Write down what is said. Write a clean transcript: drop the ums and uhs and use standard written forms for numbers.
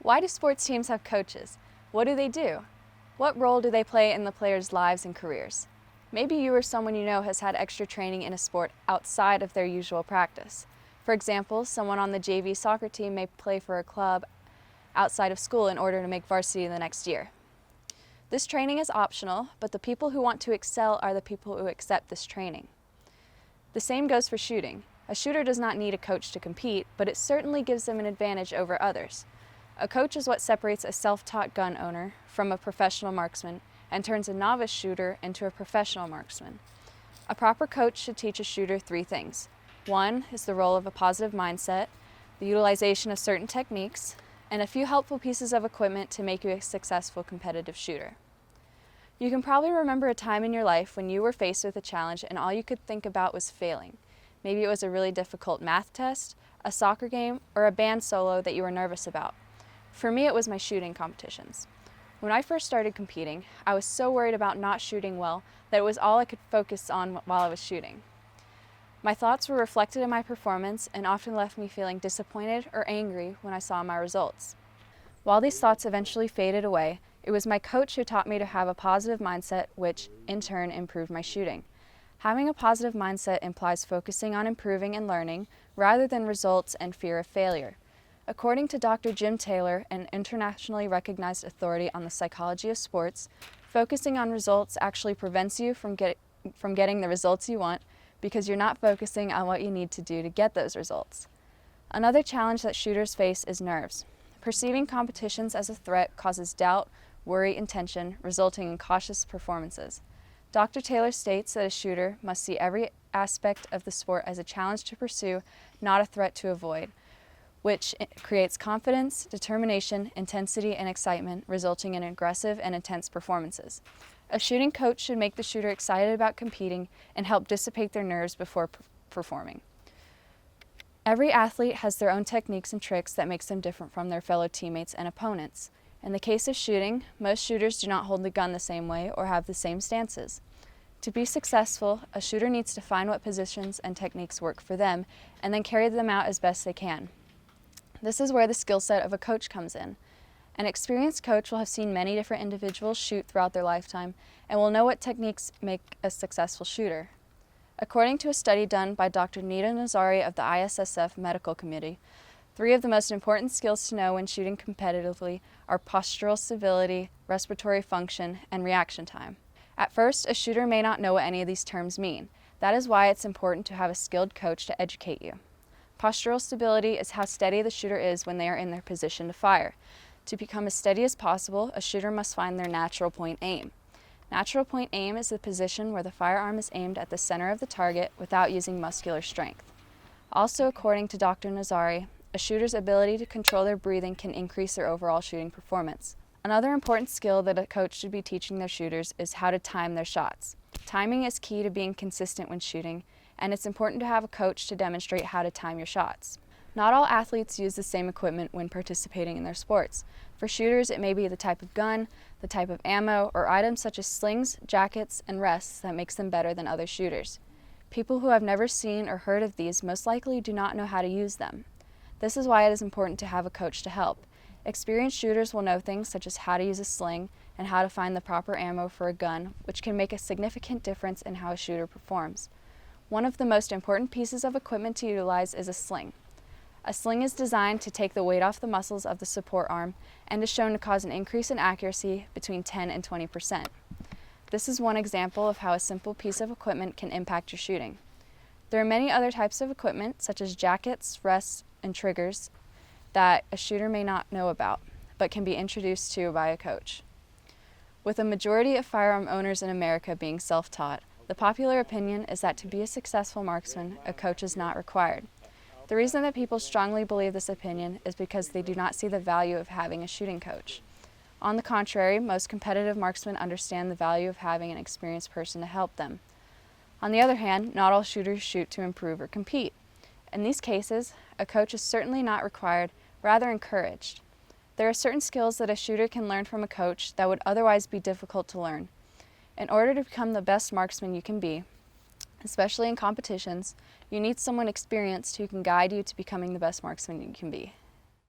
Why do sports teams have coaches? What do they do? What role do they play in the players' lives and careers? Maybe you or someone you know has had extra training in a sport outside of their usual practice. For example, someone on the JV soccer team may play for a club outside of school in order to make varsity the next year. This training is optional, but the people who want to excel are the people who accept this training. The same goes for shooting. A shooter does not need a coach to compete, but it certainly gives them an advantage over others. A coach is what separates a self-taught gun owner from a professional marksman and turns a novice shooter into a professional marksman. A proper coach should teach a shooter 3 things. 1 is the role of a positive mindset, the utilization of certain techniques, and a few helpful pieces of equipment to make you a successful competitive shooter. You can probably remember a time in your life when you were faced with a challenge and all you could think about was failing. Maybe it was a really difficult math test, a soccer game, or a band solo that you were nervous about. For me, it was my shooting competitions. When I first started competing, I was so worried about not shooting well that it was all I could focus on while I was shooting. My thoughts were reflected in my performance and often left me feeling disappointed or angry when I saw my results. While these thoughts eventually faded away, it was my coach who taught me to have a positive mindset, which in turn improved my shooting. Having a positive mindset implies focusing on improving and learning rather than results and fear of failure. According to Dr. Jim Taylor, an internationally recognized authority on the psychology of sports, focusing on results actually prevents you from getting the results you want because you're not focusing on what you need to do to get those results. Another challenge that shooters face is nerves. Perceiving competitions as a threat causes doubt, worry, and tension, resulting in cautious performances. Dr. Taylor states that a shooter must see every aspect of the sport as a challenge to pursue, not a threat to avoid, which creates confidence, determination, intensity, and excitement, resulting in aggressive and intense performances. A shooting coach should make the shooter excited about competing and help dissipate their nerves before performing. Every athlete has their own techniques and tricks that makes them different from their fellow teammates and opponents. In the case of shooting, most shooters do not hold the gun the same way or have the same stances. To be successful, a shooter needs to find what positions and techniques work for them and then carry them out as best they can. This is where the skill set of a coach comes in. An experienced coach will have seen many different individuals shoot throughout their lifetime and will know what techniques make a successful shooter. According to a study done by Dr. Nita Nazari of the ISSF Medical Committee, 3 of the most important skills to know when shooting competitively are postural stability, respiratory function, and reaction time. At first, a shooter may not know what any of these terms mean. That is why it's important to have a skilled coach to educate you. Postural stability is how steady the shooter is when they are in their position to fire. To become as steady as possible, a shooter must find their natural point aim. Natural point aim is the position where the firearm is aimed at the center of the target without using muscular strength. Also, according to Dr. Nazari, a shooter's ability to control their breathing can increase their overall shooting performance. Another important skill that a coach should be teaching their shooters is how to time their shots. Timing is key to being consistent when shooting, and it's important to have a coach to demonstrate how to time your shots. Not all athletes use the same equipment when participating in their sports. For shooters, it may be the type of gun, the type of ammo, or items such as slings, jackets, and rests that makes them better than other shooters. People who have never seen or heard of these most likely do not know how to use them. This is why it is important to have a coach to help. Experienced shooters will know things such as how to use a sling and how to find the proper ammo for a gun, which can make a significant difference in how a shooter performs. One of the most important pieces of equipment to utilize is a sling. A sling is designed to take the weight off the muscles of the support arm and is shown to cause an increase in accuracy between 10 and 20%. This is one example of how a simple piece of equipment can impact your shooting. There are many other types of equipment, such as jackets, rests, and triggers, that a shooter may not know about, but can be introduced to by a coach. With a majority of firearm owners in America being self-taught, the popular opinion is that to be a successful marksman, a coach is not required. The reason that people strongly believe this opinion is because they do not see the value of having a shooting coach. On the contrary, most competitive marksmen understand the value of having an experienced person to help them. On the other hand, not all shooters shoot to improve or compete. In these cases, a coach is certainly not required, rather encouraged. There are certain skills that a shooter can learn from a coach that would otherwise be difficult to learn. In order to become the best marksman you can be, especially in competitions, you need someone experienced who can guide you to becoming the best marksman you can be.